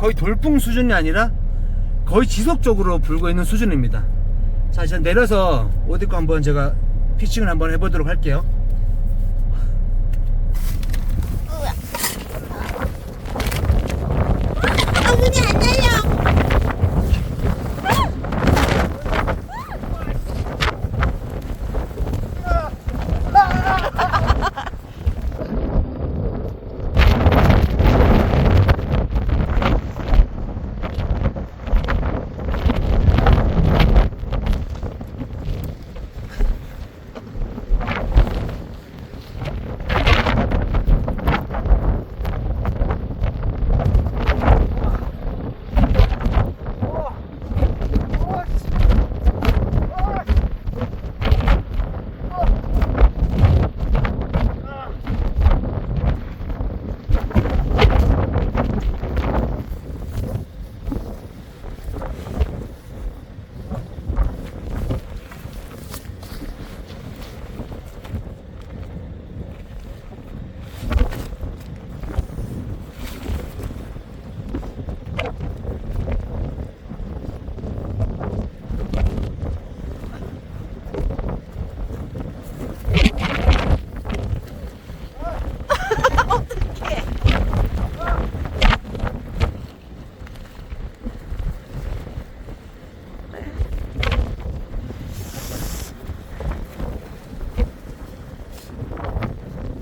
거의 돌풍 수준이 아니라 거의 지속적으로 불고 있는 수준입니다. 자, 이제 내려서 어디 거 한번 제가 피칭을 한번 해보도록 할게요. 문이 안 열려.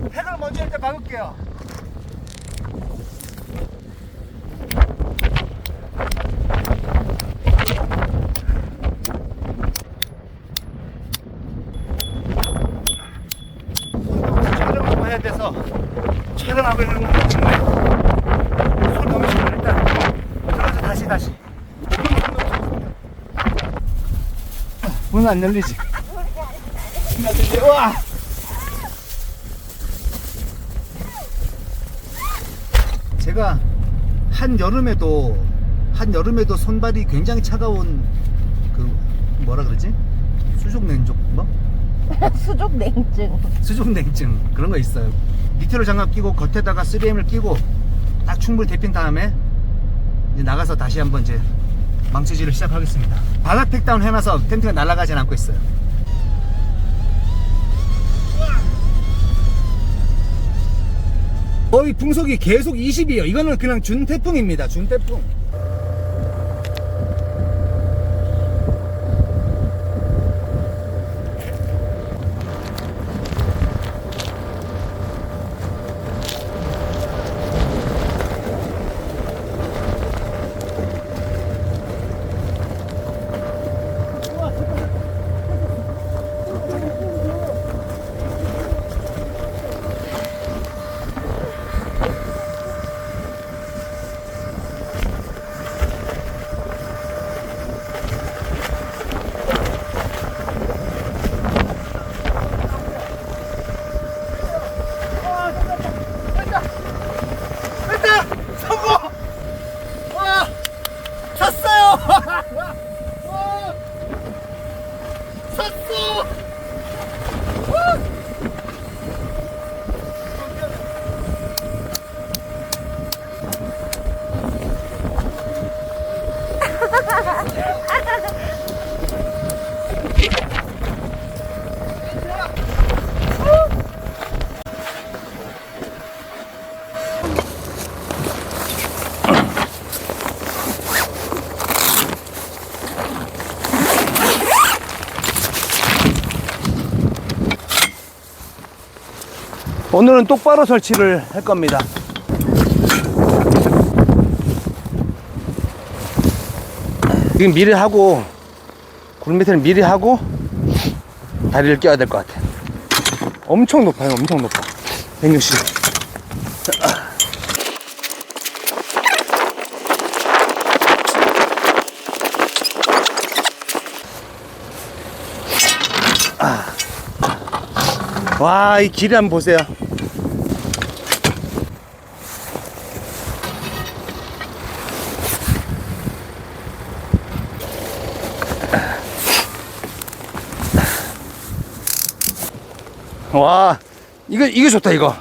팩을 먼저 일단 박을게요. 촬영을 좀 해야 돼서 촬영하고 있는 거 같은데 손 너무 심해. 일단 들어가서 다시 문은 안 열리지? 와! 제가 한여름에도 손발이 굉장히 차가운 그 뭐라 그러지? 수족냉증 뭐? 수족냉증 그런 거 있어요. 니트로 장갑 끼고 겉에다가 3M을 끼고 딱 충분히 데핀 다음에 이제 나가서 다시 한번 이제 망치질을 시작하겠습니다. 바닥 택다운 해놔서 텐트가 날아가진 않고 있어요. 거의 풍속이 계속 20이에요. 이거는 그냥 준태풍입니다. 준태풍. 오늘은 똑바로 설치를 할 겁니다. 지금 미리 하고 굴밑에는 미리 하고 다리를 껴야 될 것 같아. 엄청 높아요. 엄청 높아. 160. 와, 이 길이 한번 보세요. 와, 이거 좋다, 이거.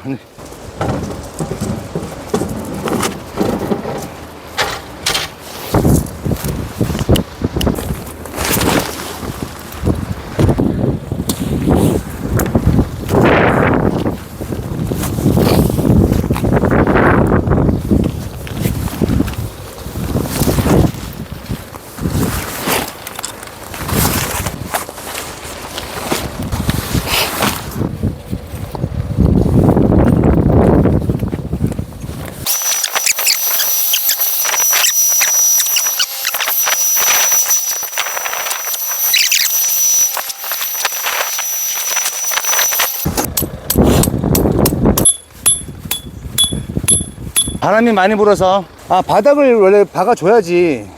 바람이 많이 불어서 바닥을 원래 박아줘야지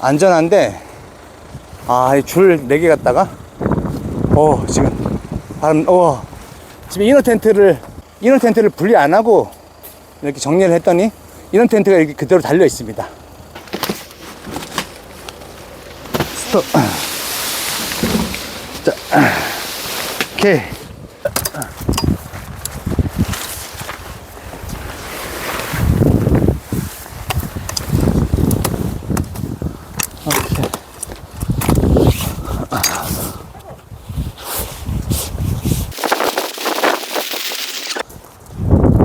안전한데 줄 4개 갖다가 지금 바람 지금 이너 텐트를 분리 안 하고 이렇게 정리를 했더니 이너 텐트가 이렇게 그대로 달려 있습니다. 스톱. 자, 오케이.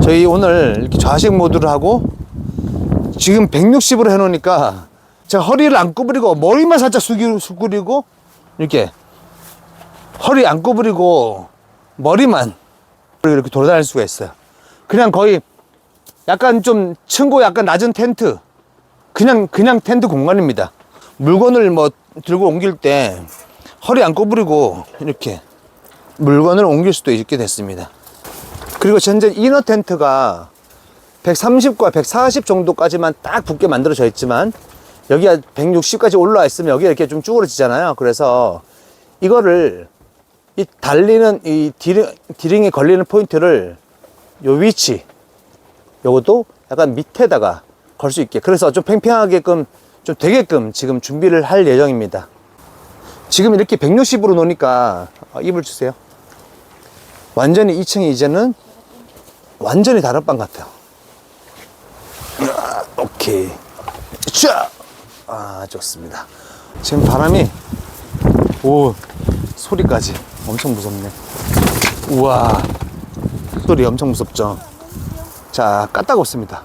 저희 오늘 이렇게 좌식 모드를 하고 지금 160으로 해놓으니까 제가 허리를 안 구부리고 머리만 살짝 숙이고 이렇게 허리 안 구부리고 머리만 이렇게 돌아다닐 수가 있어요. 그냥 거의 약간 좀 층고 약간 낮은 텐트, 그냥 텐트 공간입니다. 물건을 뭐 들고 옮길 때 허리 안 구부리고 이렇게 물건을 옮길 수도 있게 됐습니다. 그리고 현재 이너 텐트가 130과 140 정도까지만 딱 붙게 만들어져 있지만 여기가 160까지 올라와 있으면 여기가 이렇게 좀 쭈그러지잖아요. 그래서 이거를 이 달리는 이 디링에 걸리는 포인트를 요 위치 요것도 약간 밑에다가 걸 수 있게, 그래서 좀 팽팽하게끔 좀 되게끔 지금 준비를 할 예정입니다. 지금 이렇게 160으로 놓으니까 이불 주세요. 완전히 2층이 이제는 완전히 다른 방 같아요. 오케이. 자, 좋습니다. 지금 바람이 소리까지 엄청 무섭네. 우와, 소리 엄청 무섭죠. 자, 까딱없습니다.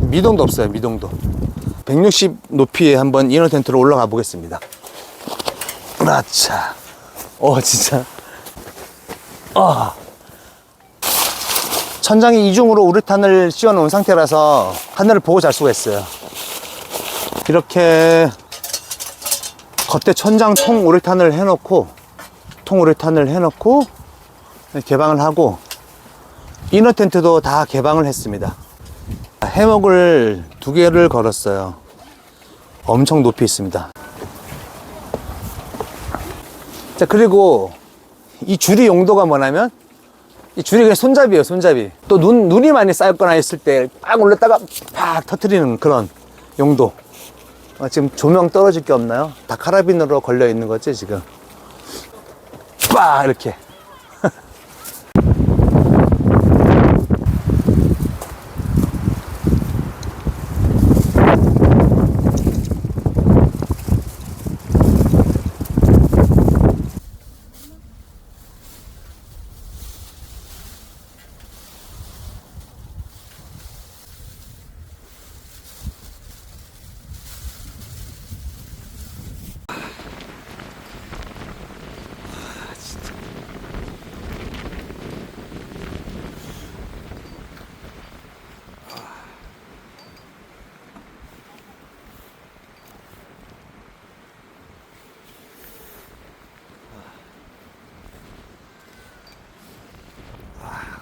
미동도 없어요. 미동도. 160 높이에 한번 이너 텐트로 올라가 보겠습니다. 아차. 진짜. 천장이 이중으로 우레탄을 씌워 놓은 상태라서 하늘을 보고 잘 수가 있어요. 이렇게 겉에 천장 통 우레탄을 해놓고 개방을 하고 이너 텐트도 다 개방을 했습니다. 해먹을 2개를 걸었어요. 엄청 높이 있습니다. 자, 그리고 이 줄이 용도가 뭐냐면 이 줄이 그냥 손잡이에요. 손잡이. 또 눈이 많이 쌓였거나 했을 때 빡 올렸다가 팍 터트리는 그런 용도. 지금 조명 떨어질 게 없나요? 다 카라빈으로 걸려 있는 거지 지금. 빡 이렇게.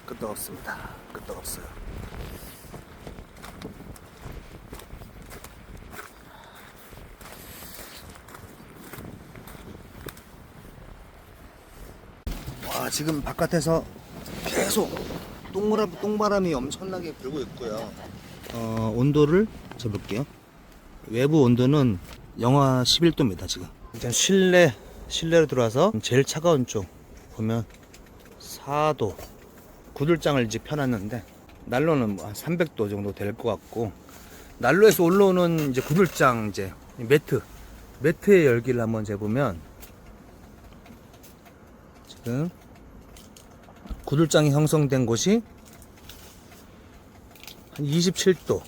끄떡없습니다. 끄떡없어요. 지금 바깥에서 계속 똥바람이 엄청나게 불고 있고요. 온도를 재볼게요. 외부 온도는 영하 11도입니다. 지금 일단 실내로 들어와서 제일 차가운 쪽 보면 4도. 구들장을 이제 펴놨는데 난로는 뭐 한 300도 정도 될 것 같고, 난로에서 올라오는 이제 구들장 이제 매트의 열기를 한번 재보면 지금 구들장이 형성된 곳이 한 27도,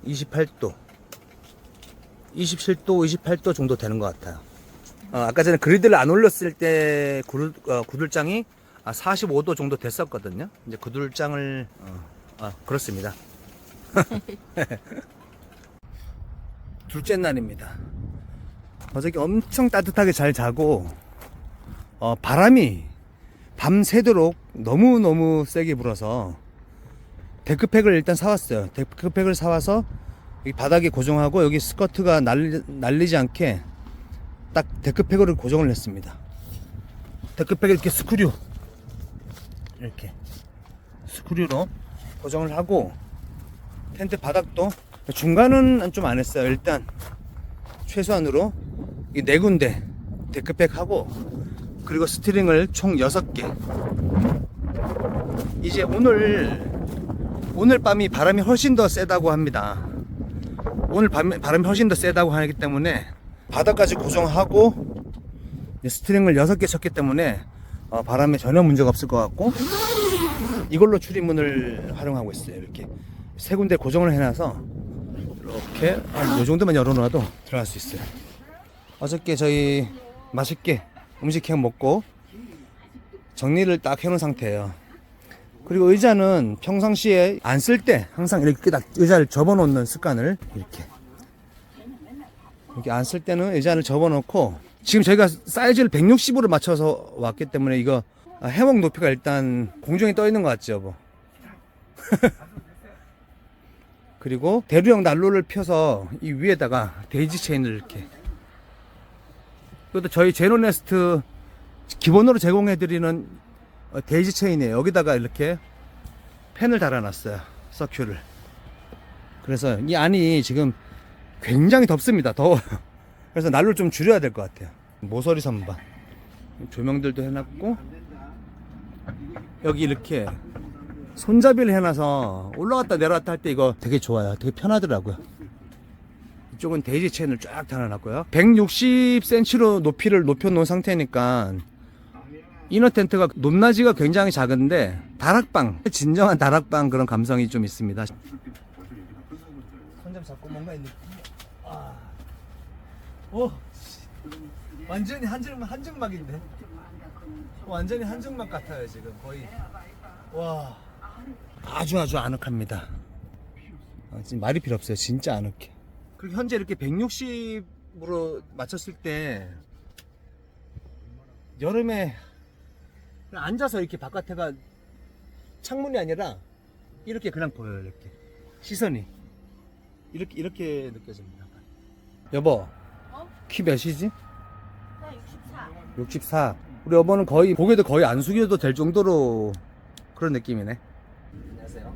28도, 28도 정도 되는 것 같아요. 아까 전에 그리드를 안 올렸을 때 구들장이 45도 정도 됐었거든요. 이제 구들장을 그렇습니다. 둘째 날입니다. 어저께 엄청 따뜻하게 잘 자고 바람이 밤새도록 너무너무 세게 불어서 데크팩을 일단 사왔어요. 데크팩을 사와서 이 바닥에 고정하고 여기 스커트가 날리지 않게 딱 데크팩으로 고정을 했습니다. 데크팩에 이렇게 스크류로 고정을 하고, 텐트 바닥도 중간은 좀 안 했어요. 일단 최소한으로 이 4군데 데크팩하고, 그리고 스트링을 총 6개. 이제 오늘 밤이 바람이 훨씬 더 세다고 합니다. 오늘 바람이 훨씬 더 세다고 하기 때문에 바닥까지 고정하고 스트링을 6개 쳤기 때문에 바람에 전혀 문제가 없을 것 같고, 이걸로 출입문을 활용하고 있어요. 이렇게 3군데 고정을 해놔서 이렇게 이 정도만 열어놔도 들어갈 수 있어요. 어저께 저희 맛있게 음식 해 먹고 정리를 딱 해놓은 상태예요. 그리고 의자는 평상시에 안 쓸 때 항상 이렇게 딱 의자를 접어놓는 습관을 이렇게 안 쓸 때는 의자를 접어놓고, 지금 저희가 사이즈를 160으로 맞춰서 왔기 때문에 이거 해먹 높이가 일단 공중에 떠 있는 것 같죠, 여보? 그리고 대류형 난로를 펴서 이 위에다가 데이지 체인을 이렇게, 이것도 저희 제노네스트 기본으로 제공해드리는 데이지 체인이에요. 여기다가 이렇게 펜을 달아놨어요. 서큐를. 그래서 이 안이 지금 굉장히 덥습니다. 더워요. 그래서 난로를 좀 줄여야 될 것 같아요. 모서리 선반 조명들도 해놨고, 여기 이렇게 손잡이를 해놔서 올라갔다 내려갔다 할 때 이거 되게 좋아요. 되게 편하더라고요. 이쪽은 데이지 체인을 쫙 달아놨고요. 160cm로 높이를 높여놓은 상태니까 이너 텐트가 높낮이가 굉장히 작은데 다락방, 진정한 다락방 그런 감성이 좀 있습니다. 손 좀 잡고 뭔가 있는. 오, 완전히 한증막인데. 완전히 한증막 같아요 지금 거의. 와, 아주 아늑합니다. 지금 말이 필요 없어요. 진짜 아늑해. 그리고 현재 이렇게 160으로 맞췄을 때 여름에 앉아서 이렇게 바깥에가 창문이 아니라 이렇게 그냥 보여요. 이렇게 시선이 이렇게 느껴집니다. 여보, 키 몇이지? 나 64. 64. 우리 여보는 거의 고개도 거의 안 숙여도 될 정도로 그런 느낌이네. 안녕하세요.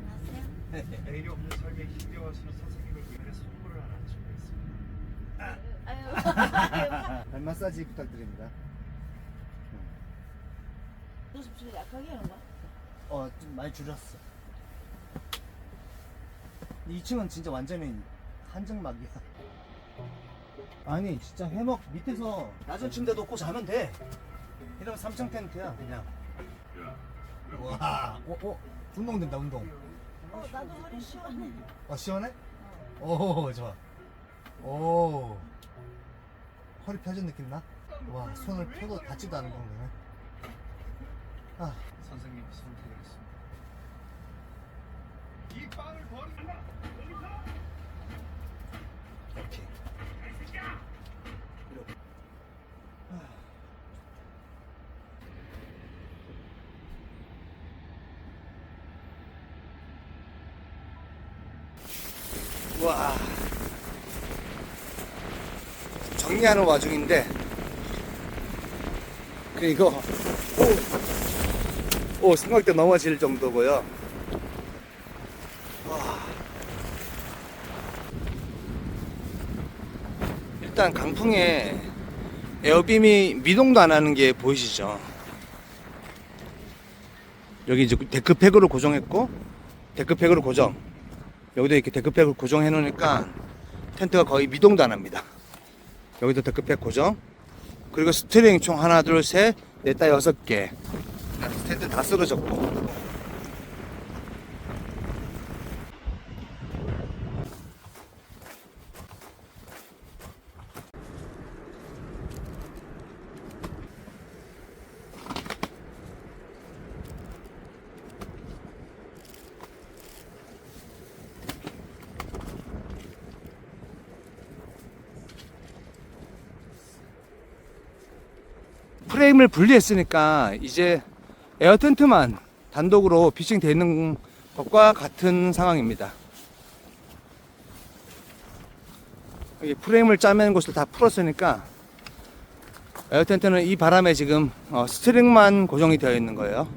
내일 없는 삶에 힘겨워하시는 선생님을 위해서 선물을 하나 준비했습니다. 발 마사지 부탁드립니다. 너 좀 약하게 하는 거야? 좀 많이 줄였어. 2층은 진짜 완전히 한정막이야. 아니 진짜 해먹 밑에서 낮은 침대 놓고 자면 돼. 이러면 3층 텐트야 그냥. 와, 운동 된다 운동. 나도 허리 시원해. 시원해? 오, 좋아. 오, 허리 펴진 느낌 나? 와, 손을 펴도 닿지도 않은 정도네. 선생님 선택했습니다. 이 빵을 버린다. 이렇게. 와, 정리하는 와중인데 이거 생각대 넘어질 정도고요. 일단 강풍에 에어빔이 미동도 안 하는 게 보이시죠? 여기 이제 데크팩으로 고정했고, 데크팩으로 고정. 여기도 이렇게 데크팩을 고정해 놓으니까 텐트가 거의 미동도 안 합니다. 여기도 데크팩 고정. 그리고 스트링 총 하나, 둘, 셋, 넷, 다 6개. 텐트 다 쓰러졌고. 프레임을 분리했으니까 이제 에어 텐트만 단독으로 피칭 되어 있는 것과 같은 상황입니다. 여기 프레임을 짜매는 곳을 다 풀었으니까 에어 텐트는 이 바람에 지금 스트링만 고정이 되어 있는 거예요.